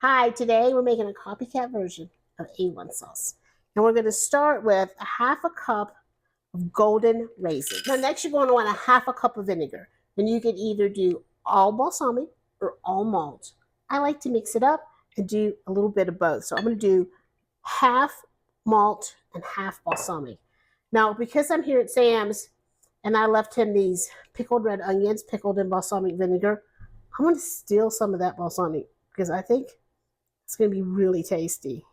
Hi, today we're making a copycat version of A1 sauce. And we're going to start with a half a cup of golden raisins. Now next you're going to want a half a cup of vinegar. And you can either do all balsamic or all malt. I like to mix it up and do a little bit of both. So I'm going to do half malt and half balsamic. Now because I'm here at Sam's and I left him these pickled red onions pickled in balsamic vinegar, I'm going to steal some of that balsamic because I think it's going to be really tasty.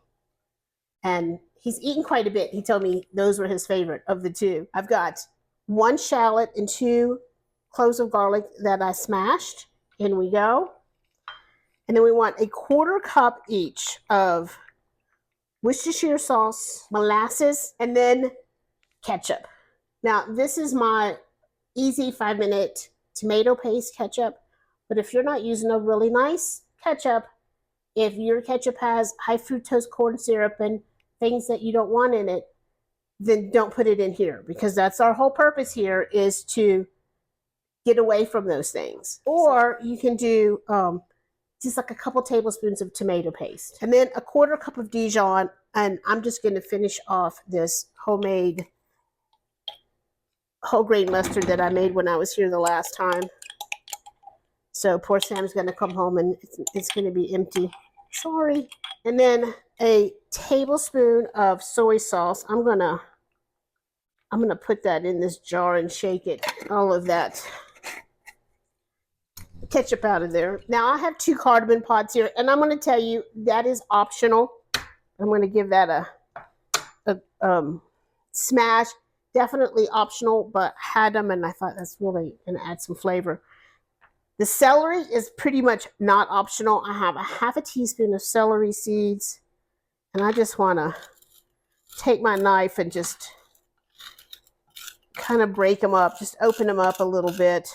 And he's eaten quite a bit. He told me those were his favorite of the two. I've got one shallot and two cloves of garlic that I smashed. In we go. And then we want a quarter cup each of Worcestershire sauce, molasses, and then ketchup. Now, this is my easy 5-minute tomato paste ketchup. But if you're not using a really nice ketchup, if your ketchup has high fructose corn syrup and things that you don't want in it, then don't put it in here because that's our whole purpose here is to get away from those things. Or you can do just like a couple tablespoons of tomato paste and then a quarter cup of Dijon. And I'm just going to finish off this homemade whole grain mustard that I made when I was here the last time. So poor Sam's going to come home and it's going to be empty. Sorry. And then a tablespoon of soy sauce. I'm gonna put that in this jar and shake it. All of that ketchup out of there. Now I have 2 cardamom pods here, and I'm going to tell you that is optional. I'm going to give that a smash. Definitely optional, but had them, and I thought that's really going to add some flavor. The celery is pretty much not optional. I have a half a teaspoon of celery seeds, and I just want to take my knife and just kind of break them up, just open them up a little bit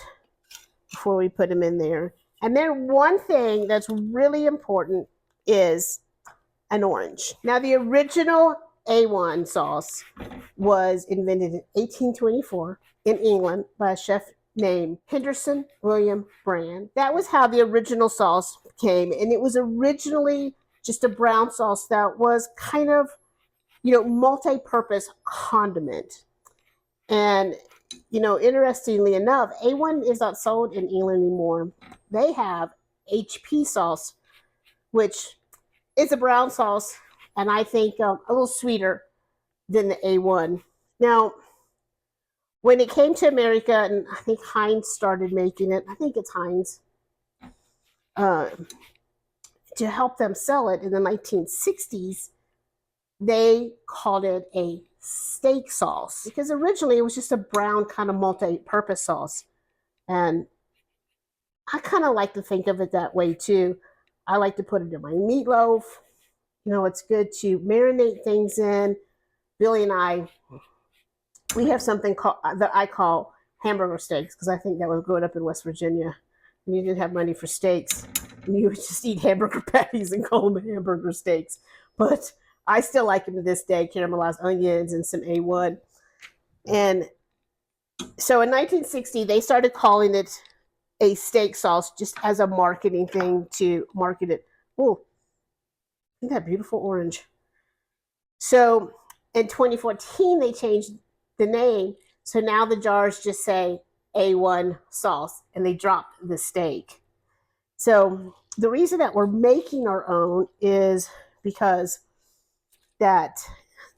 before we put them in there. And then one thing that's really important is an orange. Now, the original A1 sauce was invented in 1824 in England by a chef named Henderson William Brand. That was how the original sauce came, and it was originally just a brown sauce that was kind of, multi-purpose condiment. And, interestingly enough, A1 is not sold in England anymore. They have HP sauce, which is a brown sauce, and I think a little sweeter than the A1. Now, when it came to America, and I think Heinz started making it, I think it's Heinz, to help them sell it in the 1960s, they called it a steak sauce because originally it was just a brown kind of multi-purpose sauce. And I kind of like to think of it that way too. I like to put it in my meatloaf. It's good to marinate things in. Billy and I, we have something that I call hamburger steaks because I think that was growing up in West Virginia. And you didn't have money for steaks. And you would just eat hamburger patties and call them hamburger steaks. But I still like them to this day, caramelized onions and some A1. And so in 1960, they started calling it a steak sauce just as a marketing thing to market it. Oh, isn't that beautiful orange? So in 2014, they changed the name. So now the jars just say A1 sauce and they dropped the steak. So the reason that we're making our own is because that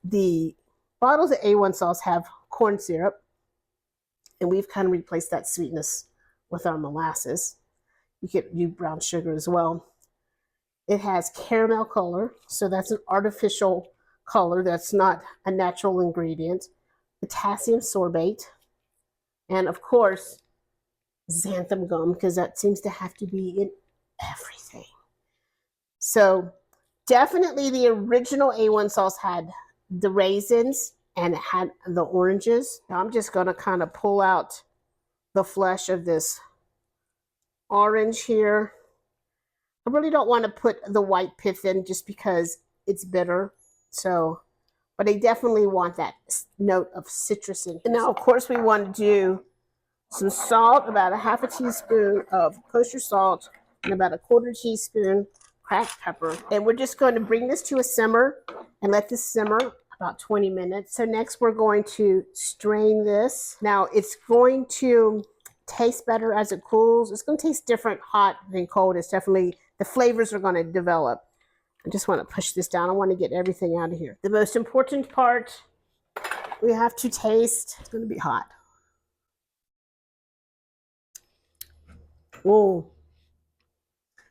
the bottles of A1 sauce have corn syrup, and we've kind of replaced that sweetness with our molasses. You can do brown sugar as well. It has caramel color, so that's an artificial color that's not a natural ingredient. Potassium sorbate, and of course, xanthan gum, because that seems to have to be in everything. So definitely the original A1 sauce had the raisins and it had the oranges. Now I'm just going to kind of pull out the flesh of this orange here. I really don't want to put the white pith in just because it's bitter. So, but I definitely want that note of citrus in. And now, of course, we want to do some salt, about a half a teaspoon of kosher salt, and about a quarter teaspoon cracked pepper. And we're just going to bring this to a simmer and let this simmer about 20 minutes. So next we're going to strain this. Now it's going to taste better as it cools. It's going to taste different hot than cold. It's definitely, the flavors are going to develop. I just want to push this down. I want to get everything out of here. The most important part, we have to taste. It's going to be hot. Oh,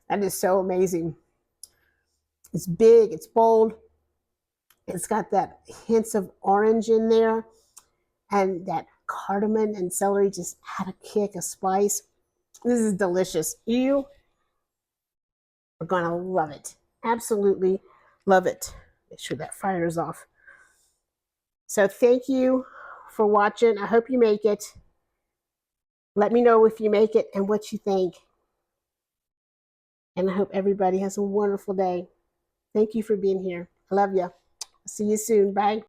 that is so amazing. It's big, it's bold. It's got that hints of orange in there, and that cardamom and celery just add a kick, a spice. This is delicious. You are gonna love it. Absolutely love it. Make sure that fire is off. So thank you for watching. I hope you make it. Let me know if you make it and what you think. And I hope everybody has a wonderful day. Thank you for being here. I love you. See you soon. Bye.